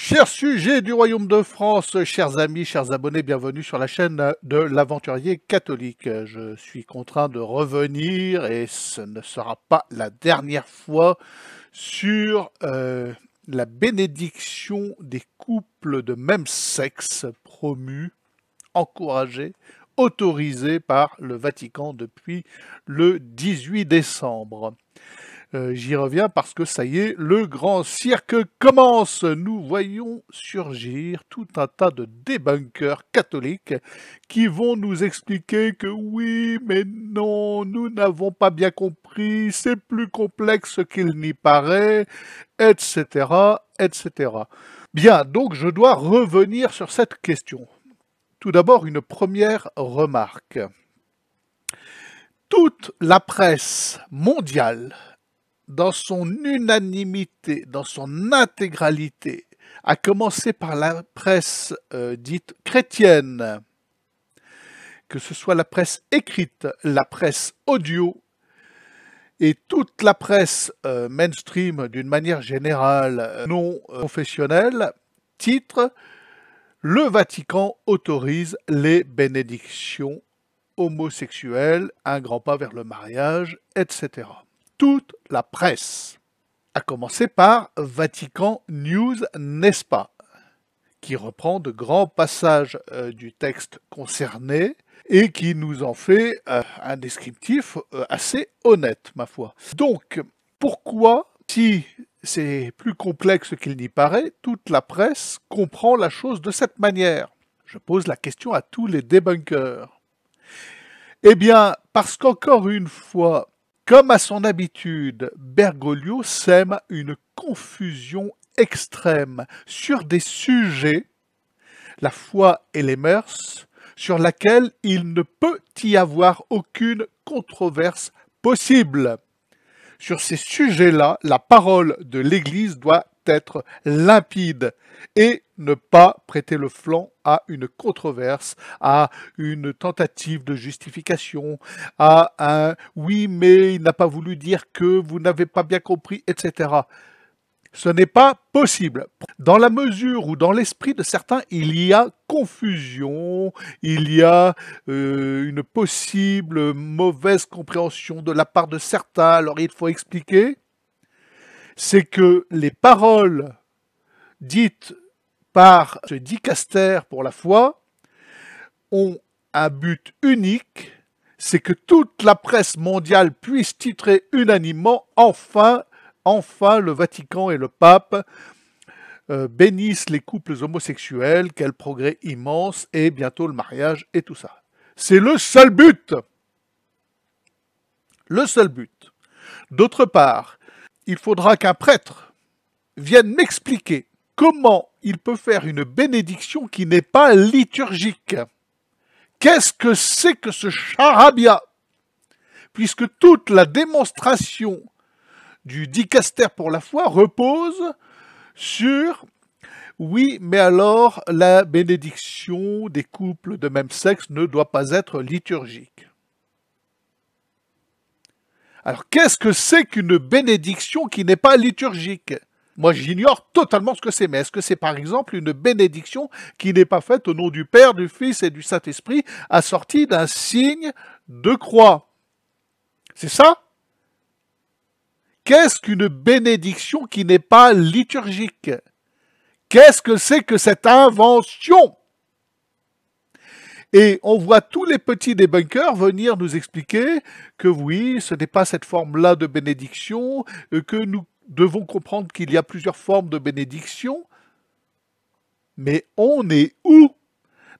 Chers sujets du Royaume de France, chers amis, chers abonnés, bienvenue sur la chaîne de l'Aventurier Catholique. Je suis contraint de revenir, et ce ne sera pas la dernière fois, sur la bénédiction des couples de même sexe promus, encouragés, autorisés par le Vatican depuis le 18 décembre. J'y reviens parce que ça y est, le grand cirque commence. Nous voyons surgir tout un tas de débunkers catholiques qui vont nous expliquer que oui, mais non, nous n'avons pas bien compris, c'est plus complexe qu'il n'y paraît, etc., etc. Bien, donc je dois revenir sur cette question. Tout d'abord, une première remarque. Toute la presse mondiale, dans son unanimité, dans son intégralité, à commencer par la presse dite chrétienne, que ce soit la presse écrite, la presse audio, et toute la presse mainstream d'une manière générale non confessionnelle, titre « Le Vatican autorise les bénédictions homosexuelles, un grand pas vers le mariage, etc. » Toute la presse, à commencer par Vatican News, n'est-ce pas, qui reprend de grands passages du texte concerné et qui nous en fait un descriptif assez honnête, ma foi. Donc, pourquoi, si c'est plus complexe qu'il n'y paraît, toute la presse comprend la chose de cette manière? Je pose la question à tous les débunkers. Eh bien, parce qu'encore une fois, comme à son habitude, Bergoglio sème une confusion extrême sur des sujets, la foi et les mœurs, sur laquelle il ne peut y avoir aucune controverse possible. Sur ces sujets-là, la parole de l'Église doit être limpide et ne pas prêter le flanc à une controverse, à une tentative de justification, à un « oui, mais il n'a pas voulu dire que, vous n'avez pas bien compris », etc. Ce n'est pas possible. Dans la mesure où dans l'esprit de certains, il y a confusion, il y a une possible mauvaise compréhension de la part de certains, alors il faut expliquer, c'est que les paroles dites par ce dicaster pour la foi ont un but unique, c'est que toute la presse mondiale puisse titrer unanimement « Enfin, le Vatican et le pape bénissent les couples homosexuels, quel progrès immense, et bientôt le mariage et tout ça. » C'est le seul but. Le seul but. D'autre part, il faudra qu'un prêtre vienne m'expliquer comment il peut faire une bénédiction qui n'est pas liturgique. Qu'est-ce que c'est que ce charabia? Puisque toute la démonstration du dicaster pour la foi repose sur « oui, mais alors la bénédiction des couples de même sexe ne doit pas être liturgique ». Alors qu'est-ce que c'est qu'une bénédiction qui n'est pas liturgique? Moi j'ignore totalement ce que c'est, mais est-ce que c'est par exemple une bénédiction qui n'est pas faite au nom du Père, du Fils et du Saint-Esprit, assortie d'un signe de croix? C'est ça? Qu'est-ce qu'une bénédiction qui n'est pas liturgique? Qu'est-ce que c'est que cette invention? Et on voit tous les petits débunkers venir nous expliquer que oui, ce n'est pas cette forme-là de bénédiction, que nous devons comprendre qu'il y a plusieurs formes de bénédiction. Mais on est où?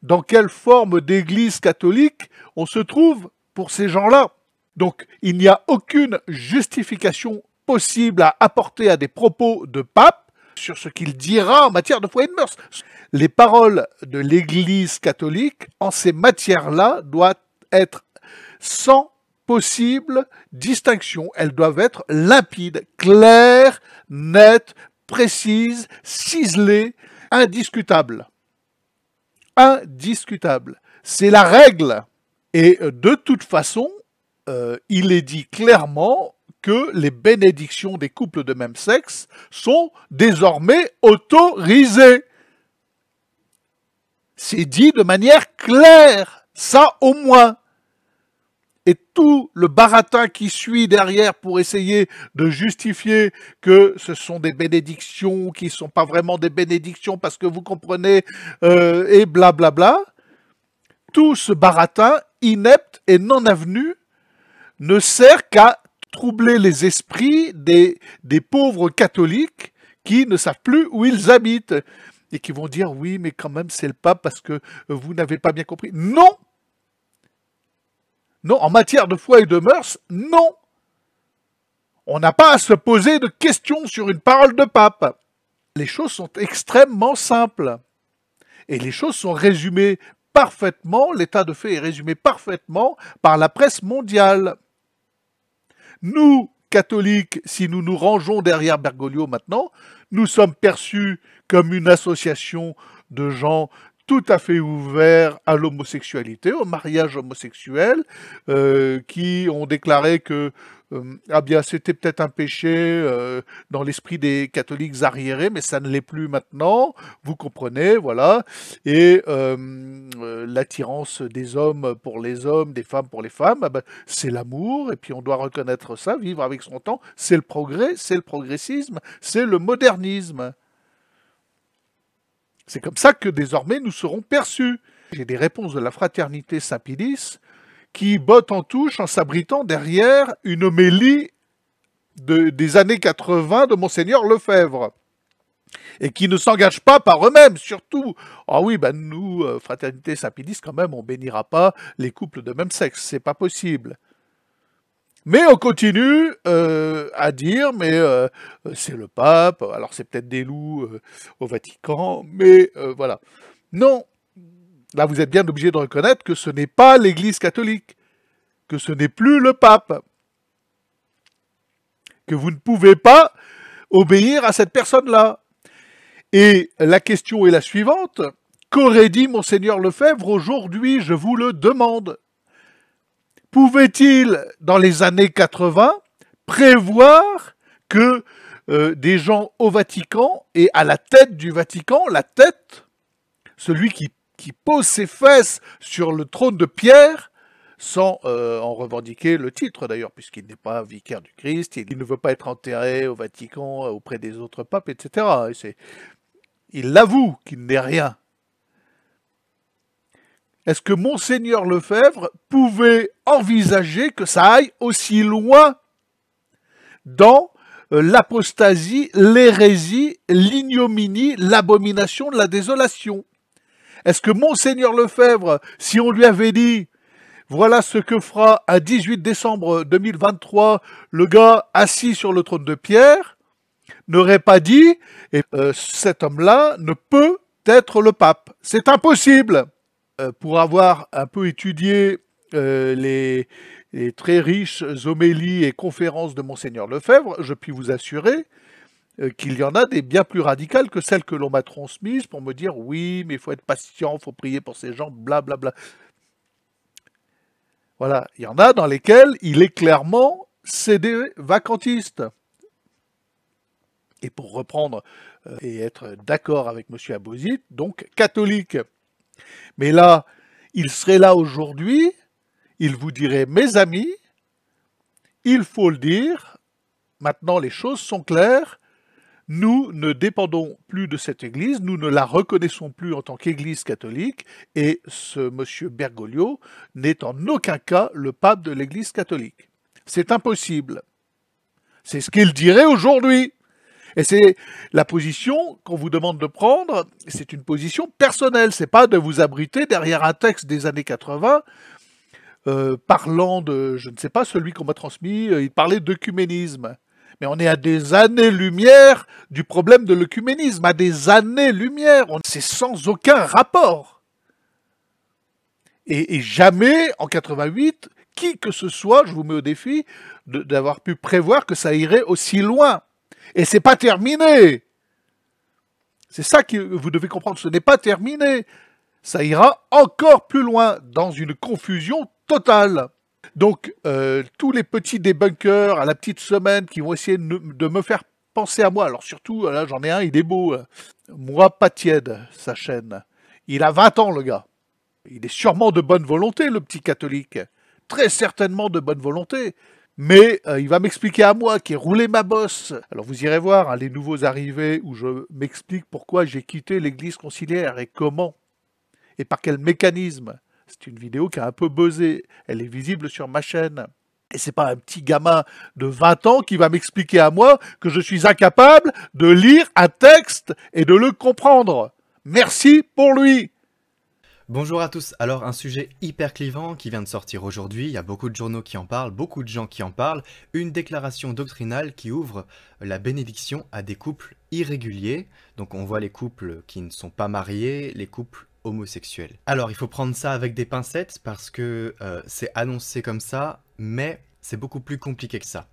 Dans quelle forme d'église catholique on se trouve pour ces gens-là? Donc, il n'y a aucune justification possible à apporter à des propos de pape sur ce qu'il dira en matière de foi et de mœurs. Les paroles de l'Église catholique en ces matières-là doivent être sans possible distinction. Elles doivent être limpides, claires, nettes, précises, ciselées, indiscutables. Indiscutables. C'est la règle. Et de toute façon, il est dit clairement que les bénédictions des couples de même sexe sont désormais autorisées. C'est dit de manière claire, ça au moins. Et tout le baratin qui suit derrière pour essayer de justifier que ce sont des bénédictions qui ne sont pas vraiment des bénédictions parce que vous comprenez, et blablabla, tout ce baratin inepte et non avenu ne sert qu'à troubler les esprits des pauvres catholiques qui ne savent plus où ils habitent et qui vont dire oui mais quand même c'est le pape parce que vous n'avez pas bien compris. Non! Non, en matière de foi et de mœurs, non. On n'a pas à se poser de questions sur une parole de pape. Les choses sont extrêmement simples. Et les choses sont résumées parfaitement, l'état de fait est résumé parfaitement par la presse mondiale. Nous, catholiques, si nous nous rangeons derrière Bergoglio maintenant, nous sommes perçus comme une association de gens tout à fait ouverts à l'homosexualité, au mariage homosexuel, qui ont déclaré que ah bien c'était peut-être un péché dans l'esprit des catholiques arriérés, mais ça ne l'est plus maintenant, vous comprenez, voilà, et l'attirance des hommes pour les hommes, des femmes pour les femmes, ah ben, c'est l'amour, et puis on doit reconnaître ça, vivre avec son temps, c'est le progrès, c'est le progressisme, c'est le modernisme. C'est comme ça que désormais nous serons perçus. J'ai des réponses de la fraternité Saint-Pédis qui botte en touche en s'abritant derrière une homélie des années 80 de Monseigneur Lefebvre. Et qui ne s'engagent pas par eux-mêmes, surtout. Ah oui, ben nous, fraternité Saint-Pédis, quand même, on bénira pas les couples de même sexe, c'est pas possible. Mais on continue à dire, mais c'est le pape, alors c'est peut-être des loups au Vatican, mais voilà. Non, là vous êtes bien obligé de reconnaître que ce n'est pas l'Église catholique, que ce n'est plus le pape, que vous ne pouvez pas obéir à cette personne-là. Et la question est la suivante, qu'aurait dit Monseigneur Lefebvre aujourd'hui, je vous le demande? Pouvait-il, dans les années 80, prévoir que des gens au Vatican et à la tête du Vatican, la tête, celui qui pose ses fesses sur le trône de Pierre, sans en revendiquer le titre d'ailleurs, puisqu'il n'est pas vicaire du Christ, il ne veut pas être enterré au Vatican auprès des autres papes, etc. Il l'avoue qu'il n'est rien. Est-ce que Monseigneur Lefebvre pouvait envisager que ça aille aussi loin dans l'apostasie, l'hérésie, l'ignominie, l'abomination de la désolation? Est-ce que Monseigneur Lefebvre, si on lui avait dit « Voilà ce que fera un 18 décembre 2023 le gars assis sur le trône de Pierre », n'aurait pas dit « Cet homme-là ne peut être le pape. C'est impossible ». Pour avoir un peu étudié les très riches homélies et conférences de Monseigneur Lefebvre, je puis vous assurer qu'il y en a des bien plus radicales que celles que l'on m'a transmises pour me dire « oui, mais il faut être patient, il faut prier pour ces gens, blablabla ». Voilà, il y en a dans lesquelles il est clairement cédé vacantiste. Et pour reprendre et être d'accord avec M. Abauzit, donc catholique. Mais là, il serait là aujourd'hui, il vous dirait, mes amis, il faut le dire, maintenant les choses sont claires, nous ne dépendons plus de cette Église, nous ne la reconnaissons plus en tant qu'Église catholique, et ce monsieur Bergoglio n'est en aucun cas le pape de l'Église catholique. C'est impossible. C'est ce qu'il dirait aujourd'hui. Et c'est la position qu'on vous demande de prendre, c'est une position personnelle, c'est pas de vous abriter derrière un texte des années 80, parlant de, je ne sais pas, celui qu'on m'a transmis, il parlait d'œcuménisme. Mais on est à des années-lumière du problème de l'œcuménisme, à des années-lumière, c'est sans aucun rapport. Et jamais, en 88, qui que ce soit, je vous mets au défi, d'avoir pu prévoir que ça irait aussi loin. Et c'est pas terminé. C'est ça que vous devez comprendre, ce n'est pas terminé. Ça ira encore plus loin, dans une confusion totale. Donc, tous les petits débunkers à la petite semaine qui vont essayer de me faire penser à moi, alors surtout, là j'en ai un, il est beau, moi pas tiède, sa chaîne. Il a 20 ans le gars. Il est sûrement de bonne volonté, le petit catholique. Très certainement de bonne volonté. Mais il va m'expliquer à moi qui ai roulé ma bosse. Alors vous irez voir hein, les nouveaux arrivés où je m'explique pourquoi j'ai quitté l'église conciliaire et comment. Et par quel mécanisme. C'est une vidéo qui a un peu buzzé. Elle est visible sur ma chaîne. Et c'est pas un petit gamin de 20 ans qui va m'expliquer à moi que je suis incapable de lire un texte et de le comprendre. Merci pour lui. Bonjour à tous, alors un sujet hyper clivant qui vient de sortir aujourd'hui, il y a beaucoup de journaux qui en parlent, beaucoup de gens qui en parlent, une déclaration doctrinale qui ouvre la bénédiction à des couples irréguliers, donc on voit les couples qui ne sont pas mariés, les couples homosexuels. Alors il faut prendre ça avec des pincettes parce que c'est annoncé comme ça, mais c'est beaucoup plus compliqué que ça.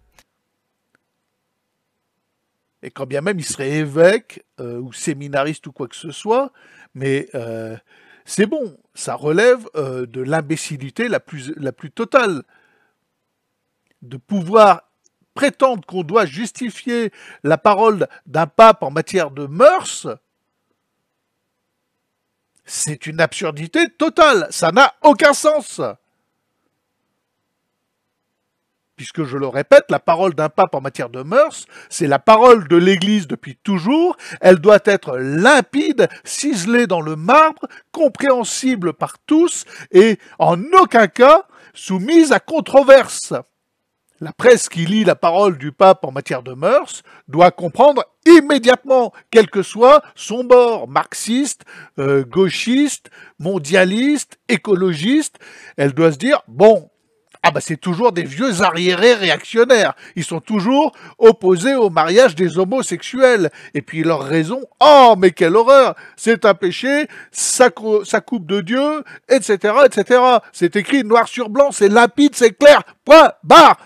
Et quand bien même il serait évêque ou séminariste ou quoi que ce soit, mais c'est bon, ça relève de l'imbécilité la plus totale. De pouvoir prétendre qu'on doit justifier la parole d'un pape en matière de mœurs, c'est une absurdité totale, ça n'a aucun sens. Puisque je le répète, la parole d'un pape en matière de mœurs, c'est la parole de l'Église depuis toujours, elle doit être limpide, ciselée dans le marbre, compréhensible par tous et en aucun cas soumise à controverse. La presse qui lit la parole du pape en matière de mœurs doit comprendre immédiatement, quel que soit son bord, marxiste, gauchiste, mondialiste, écologiste, elle doit se dire, bon, ah bah c'est toujours des vieux arriérés réactionnaires. Ils sont toujours opposés au mariage des homosexuels. Et puis leur raison, oh mais quelle horreur, c'est un péché, ça coupe de Dieu, etc., etc. C'est écrit noir sur blanc, c'est limpide, c'est clair, point, barre.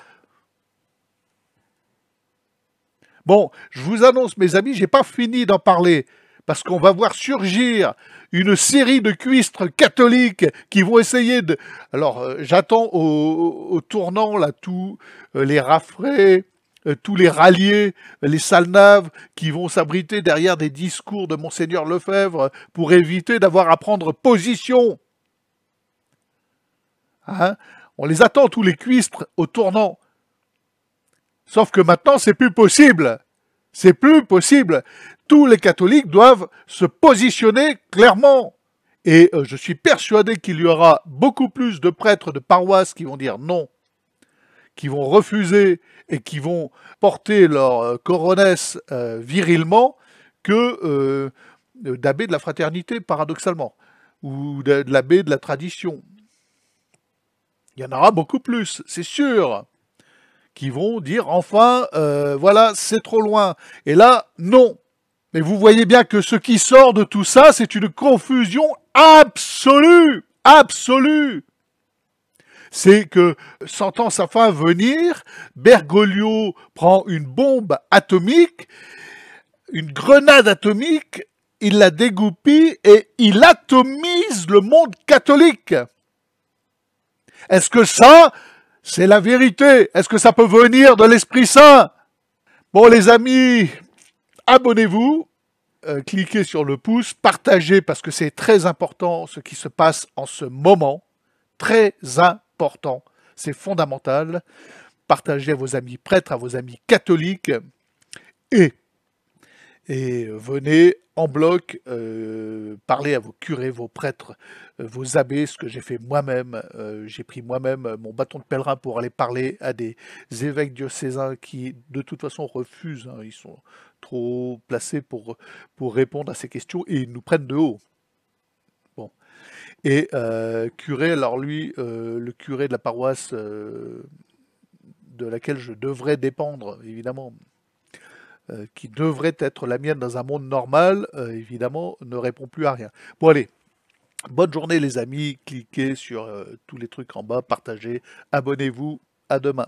Bon, je vous annonce mes amis, j'ai pas fini d'en parler. Parce qu'on va voir surgir une série de cuistres catholiques qui vont essayer de... Alors, j'attends au tournant, là, tous les rafrés, tous les ralliés, les salnaves qui vont s'abriter derrière des discours de Monseigneur Lefebvre pour éviter d'avoir à prendre position. Hein? On les attend, tous les cuistres, au tournant. Sauf que maintenant, c'est plus possible. C'est plus possible. Tous les catholiques doivent se positionner clairement. Et je suis persuadé qu'il y aura beaucoup plus de prêtres de paroisse qui vont dire non, qui vont refuser et qui vont porter leur coronesse virilement que d'abbés de la fraternité, paradoxalement, ou de l'abbé de la tradition. Il y en aura beaucoup plus, c'est sûr, qui vont dire enfin, voilà, c'est trop loin. Et là, non. Mais vous voyez bien que ce qui sort de tout ça, c'est une confusion absolue, absolue. C'est que, sentant sa fin venir, Bergoglio prend une bombe atomique, une grenade atomique, il la dégoupille et il atomise le monde catholique. Est-ce que ça, c'est la vérité? Est-ce que ça peut venir de l'Esprit Saint? Bon les amis, abonnez-vous, cliquez sur le pouce, partagez parce que c'est très important ce qui se passe en ce moment. Très important, c'est fondamental. Partagez à vos amis prêtres, à vos amis catholiques et venez en bloc parler à vos curés, vos prêtres, vos abbés, ce que j'ai fait moi-même. J'ai pris moi-même mon bâton de pèlerin pour aller parler à des évêques diocésains qui, de toute façon, refusent. Hein, ils sont trop placés pour répondre à ces questions et ils nous prennent de haut. Bon. Et curé, alors lui, le curé de la paroisse de laquelle je devrais dépendre, évidemment, qui devrait être la mienne dans un monde normal, évidemment, ne répond plus à rien. Bon allez, bonne journée les amis, cliquez sur tous les trucs en bas, partagez, abonnez-vous, à demain.